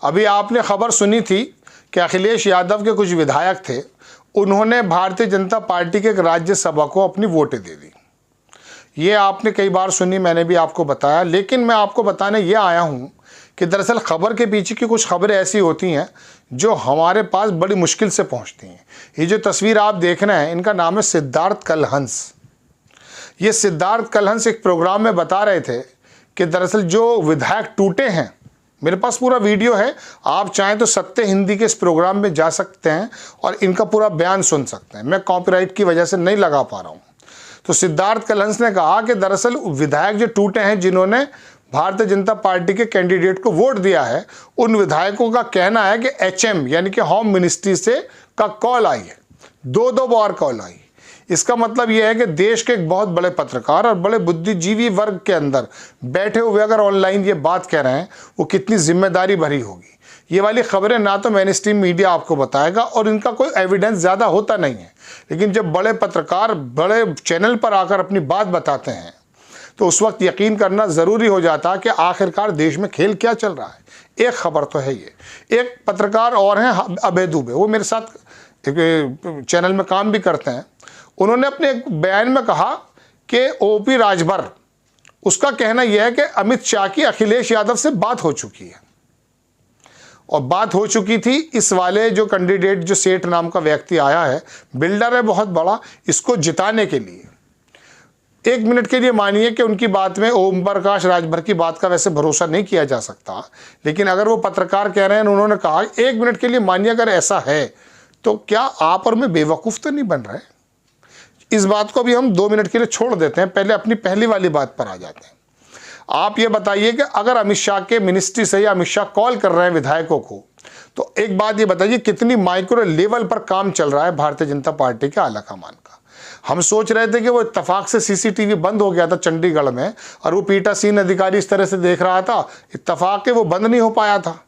अभी आपने खबर सुनी थी कि अखिलेश यादव के कुछ विधायक थे, उन्होंने भारतीय जनता पार्टी के राज्यसभा को अपनी वोटें दे दी। ये आपने कई बार सुनी, मैंने भी आपको बताया, लेकिन मैं आपको बताने ये आया हूँ कि दरअसल खबर के पीछे की कुछ खबरें ऐसी होती हैं जो हमारे पास बड़ी मुश्किल से पहुँचती हैं। ये जो तस्वीर आप देख रहे हैं, इनका नाम है सिद्धार्थ कलहंस। ये सिद्धार्थ कलहंस एक प्रोग्राम में बता रहे थे कि दरअसल जो विधायक टूटे हैं, मेरे पास पूरा वीडियो है, आप चाहें तो सत्य हिंदी के इस प्रोग्राम में जा सकते हैं और इनका पूरा बयान सुन सकते हैं। मैं कॉपीराइट की वजह से नहीं लगा पा रहा हूँ। तो सिद्धार्थ कलहंस ने कहा कि दरअसल विधायक जो टूटे हैं, जिन्होंने भारतीय जनता पार्टी के कैंडिडेट को वोट दिया है, उन विधायकों का कहना है कि HM यानी कि होम मिनिस्ट्री से का कॉल आई है, दो बार कॉल आई। इसका मतलब यह है कि देश के एक बहुत बड़े पत्रकार और बड़े बुद्धिजीवी वर्ग के अंदर बैठे हुए अगर ऑनलाइन ये बात कह रहे हैं, वो कितनी जिम्मेदारी भरी होगी। ये वाली खबरें ना तो मेन स्ट्रीम मीडिया आपको बताएगा और इनका कोई एविडेंस ज़्यादा होता नहीं है, लेकिन जब बड़े पत्रकार बड़े चैनल पर आकर अपनी बात बताते हैं तो उस वक्त यकीन करना ज़रूरी हो जाता है कि आखिरकार देश में खेल क्या चल रहा है। एक खबर तो है ये। एक पत्रकार और हैं अभय दुबे, वो मेरे साथ एक चैनल में काम भी करते हैं। उन्होंने अपने एक बयान में कहा कि OP राजभर, उसका कहना यह है कि अमित शाह की अखिलेश यादव से बात हो चुकी है और बात हो चुकी थी इस वाले जो कैंडिडेट, जो सेठ नाम का व्यक्ति आया है, बिल्डर है बहुत बड़ा, इसको जिताने के लिए। एक मिनट के लिए मानिए कि उनकी बात में ओम प्रकाश राजभर की बात का वैसे भरोसा नहीं किया जा सकता, लेकिन अगर वो पत्रकार कह रहे हैं, उन्होंने कहा एक मिनट के लिए मानिए अगर ऐसा है तो क्या आप और मैं बेवकूफ़ तो नहीं बन रहे। इस बात को भी हम 2 मिनट के लिए छोड़ देते हैं, पहले अपनी पहली वाली बात पर आ जाते हैं। आप ये बताइए कि अगर अमित शाह के मिनिस्ट्री से या अमित शाह कॉल कर रहे हैं विधायकों को, तो एक बात ये बताइए कितनी माइक्रो लेवल पर काम चल रहा है भारतीय जनता पार्टी के आलाकमान का। हम सोच रहे थे कि वो इत्तेफाक से CCTV बंद हो गया था चंडीगढ़ में और वो पीठासीन अधिकारी इस तरह से देख रहा था, इत्तेफाक के वो बंद नहीं हो पाया था।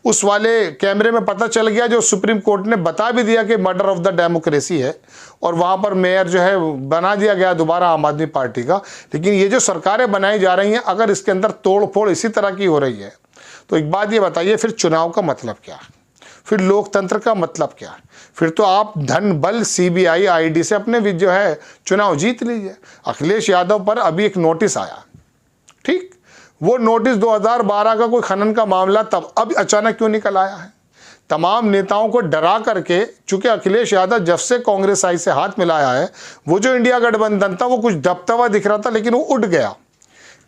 उस वाले कैमरे में पता चल गया, जो सुप्रीम कोर्ट ने बता भी दिया कि मर्डर ऑफ द डेमोक्रेसी है, और वहाँ पर मेयर जो है बना दिया गया दोबारा आम आदमी पार्टी का। लेकिन ये जो सरकारें बनाई जा रही हैं, अगर इसके अंदर तोड़ फोड़ इसी तरह की हो रही है, तो एक बात ये बताइए, फिर चुनाव का मतलब क्या है, फिर लोकतंत्र का मतलब क्या है। फिर तो आप धन बल CBI ID से अपने जो है चुनाव जीत लीजिए। अखिलेश यादव पर अभी एक नोटिस आया, ठीक, वो नोटिस 2012 का कोई खनन का मामला, तब अब अचानक क्यों निकल आया है। तमाम नेताओं को डरा करके, चूंकि अखिलेश यादव जब से कांग्रेस आई से हाथ मिलाया है, वो जो इंडिया गठबंधन था वो कुछ दबता हुआ दिख रहा था, लेकिन वो उठ गया।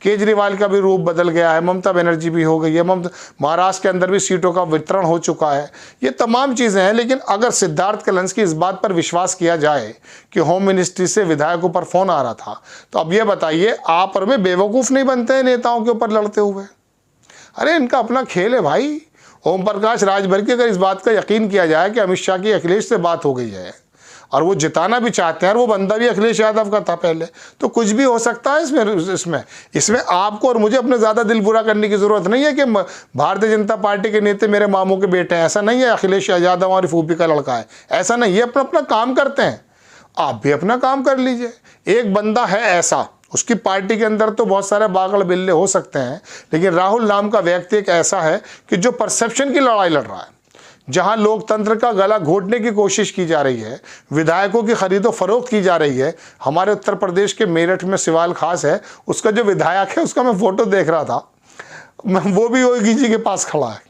केजरीवाल का भी रूप बदल गया है, ममता बनर्जी भी हो गई है, महाराष्ट्र के अंदर भी सीटों का वितरण हो चुका है। ये तमाम चीज़ें हैं, लेकिन अगर सिद्धार्थ कलहंस की इस बात पर विश्वास किया जाए कि होम मिनिस्ट्री से विधायकों पर फ़ोन आ रहा था, तो अब ये बताइए आप और मैं बेवकूफ़ नहीं बनते हैं नेताओं के ऊपर लड़ते हुए। अरे इनका अपना खेल है भाई। ओम प्रकाश राजभर की अगर इस बात का यकीन किया जाए कि अमित शाह की अखिलेश से बात हो गई है और वो जिताना भी चाहते हैं, और वो बंदा भी अखिलेश यादव का था पहले, तो कुछ भी हो सकता है इसमें आपको और मुझे अपने ज़्यादा दिल बुरा करने की ज़रूरत नहीं है कि भारतीय जनता पार्टी के नेता मेरे मामू के बेटे हैं। ऐसा नहीं है, अखिलेश यादव हमारी फूफी का लड़का है, ऐसा नहीं है। अपना अपना काम करते हैं, आप भी अपना काम कर लीजिए। एक बंदा है ऐसा, उसकी पार्टी के अंदर तो बहुत सारे बागड़ बिल्ले हो सकते हैं, लेकिन राहुल नाम का व्यक्ति एक ऐसा है कि जो परसेप्शन की लड़ाई लड़ रहा है, जहां लोकतंत्र का गला घोटने की कोशिश की जा रही है, विधायकों की खरीदो फरोख्त की जा रही है। हमारे उत्तर प्रदेश के मेरठ में सिवाल खास है, उसका जो विधायक है उसका मैं फोटो देख रहा था, वो भी योगी जी के पास खड़ा है।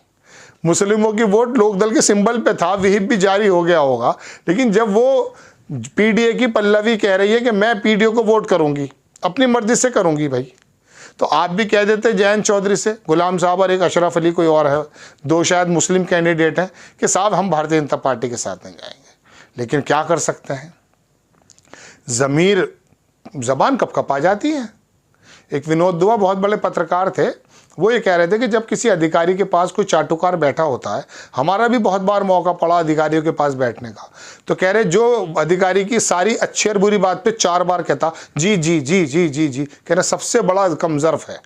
मुस्लिमों की वोट लोकदल के सिंबल पे था, विहिप भी जारी हो गया होगा, लेकिन जब वो PDA की पल्लवी कह रही है कि मैं PDO को वोट करूंगी, अपनी मर्जी से करूंगी भाई, तो आप भी कह देते जयंत चौधरी से, गुलाम साहब और एक अशरफ अली कोई और है, 2 शायद मुस्लिम कैंडिडेट हैं, कि साहब हम भारतीय जनता पार्टी के साथ नहीं जाएंगे। लेकिन क्या कर सकते हैं, ज़मीर ज़बान कप आ जाती है। एक विनोद दुआ बहुत बड़े पत्रकार थे, वो ये कह रहे थे कि जब किसी अधिकारी के पास कोई चाटुकार बैठा होता है, हमारा भी बहुत बार मौका पड़ा अधिकारियों के पास बैठने का, तो कह रहे जो अधिकारी की सारी अच्छी और बुरी बात पे 4 बार कहता जी जी जी जी जी जी, कह रहे सबसे बड़ा कमजर्फ है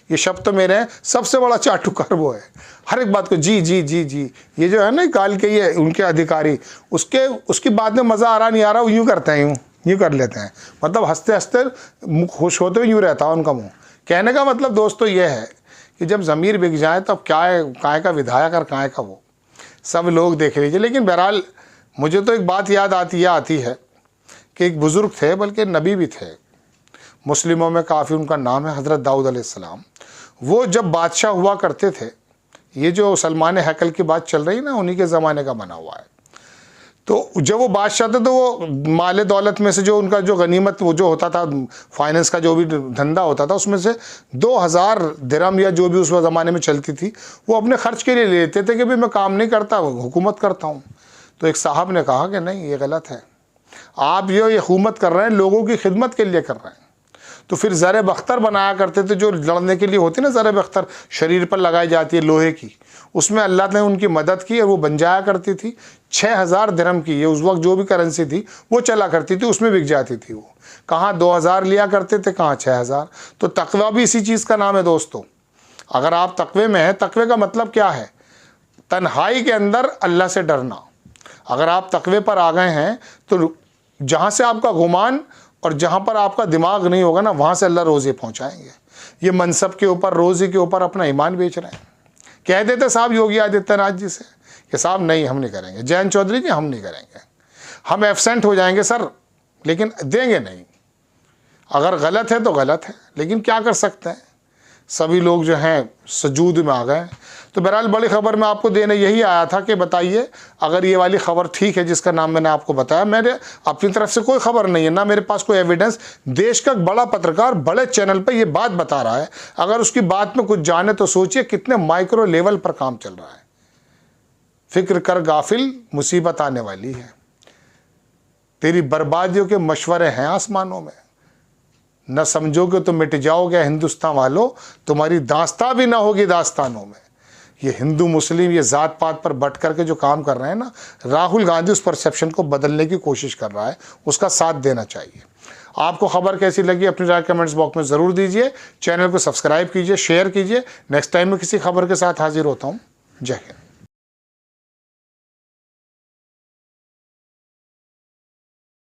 ये शब्द तो मेरे हैं, सबसे बड़ा चाटुकार वो है, हर एक बात को जी जी जी जी। ये जो है ना काल के ये उनके अधिकारी, उसकी बात में मज़ा आ रहा नहीं आ रहा, यूँ करते हैं, यूँ कर लेते हैं, मतलब हंसते हंसते खुश होते हुए यूँ रहता है उनका मुँह। कहने का मतलब दोस्तों ये है कि जब ज़मीर बिक जाए तो अब क्या है, काय का विधायक और काय का वो, सब लोग देख लीजिए। लेकिन बहरहाल मुझे तो एक बात याद आती है कि एक बुज़ुर्ग थे, बल्कि नबी भी थे, मुस्लिमों में काफ़ी उनका नाम है, हज़रत दाऊद अलैहिस्सलाम। वो जब बादशाह हुआ करते थे, ये जो सलमान हैकल की बात चल रही है ना, उन्हीं के ज़माने का बना हुआ है। तो जब वो बादशाह थे तो वो माले दौलत में से जो उनका जो गनीमत वो जो होता था, फाइनेंस का जो भी धंधा होता था, उसमें से 2000 दिरहम या जो भी उस ज़माने में चलती थी, वो अपने खर्च के लिए लेते थे कि भाई मैं काम नहीं करता, हुकूमत करता हूँ। तो एक साहब ने कहा कि नहीं, ये गलत है, आप ये हुकूमत कर रहे हैं, लोगों की खिदमत के लिए कर रहे हैं। तो फिर ज़र बख्तर बनाया करते थे, जो लड़ने के लिए होती ना ज़र बख्तर, शरीर पर लगाई जाती है लोहे की, उसमें अल्लाह ने उनकी मदद की और वो बन जाया करती थी। 6000 दिरहम की, ये उस वक्त जो भी करेंसी थी वो चला करती थी, उसमें बिक जाती थी। वो कहाँ 2000 लिया करते थे, कहाँ 6000। तो तकवा भी इसी चीज़ का नाम है दोस्तों। अगर आप तकवे में हैं, तकवे का मतलब क्या है? तन्हाई के अंदर अल्लाह से डरना। अगर आप तकवे पर आ गए हैं तो जहाँ से आपका गुमान और जहाँ पर आपका दिमाग नहीं होगा ना, वहाँ से अल्लाह रोज़ी पहुँचाएंगे। ये मनसब के ऊपर, रोज़ी के ऊपर अपना ईमान बेच रहे हैं। कह देते साहब योगी आदित्यनाथ जी से कि साहब नहीं, हम नहीं करेंगे, जयंत चौधरी जी हम नहीं करेंगे, हम एब्सेंट हो जाएंगे सर, लेकिन देंगे नहीं। अगर गलत है तो गलत है, लेकिन क्या कर सकते हैं, सभी लोग जो हैं सजूद में आ गए। तो बहरहाल बड़ी खबर मैं आपको देने यही आया था कि बताइए अगर ये वाली खबर ठीक है जिसका नाम मैंने आपको बताया। मेरे अपनी तरफ से कोई खबर नहीं है, ना मेरे पास कोई एविडेंस। देश का बड़ा पत्रकार बड़े चैनल पर ये बात बता रहा है, अगर उसकी बात में कुछ जाने तो सोचिए कितने माइक्रो लेवल पर काम चल रहा है। फिक्र कर गाफिल, मुसीबत आने वाली है, तेरी बर्बादियों के मशवरे हैं आसमानों में, न समझोगे तो मिट जाओगे हिंदुस्तान वालों, तुम्हारी दास्तां भी ना होगी दास्तानों में। ये हिंदू मुस्लिम ये ज़ात पात पर बट करके जो काम कर रहे हैं ना, राहुल गांधी उस परसेप्शन को बदलने की कोशिश कर रहा है, उसका साथ देना चाहिए। आपको खबर कैसी लगी अपनी राय कमेंट्स बॉक्स में ज़रूर दीजिए। चैनल को सब्सक्राइब कीजिए, शेयर कीजिए। नेक्स्ट टाइम मैं किसी खबर के साथ हाजिर होता हूँ। जय हिंद।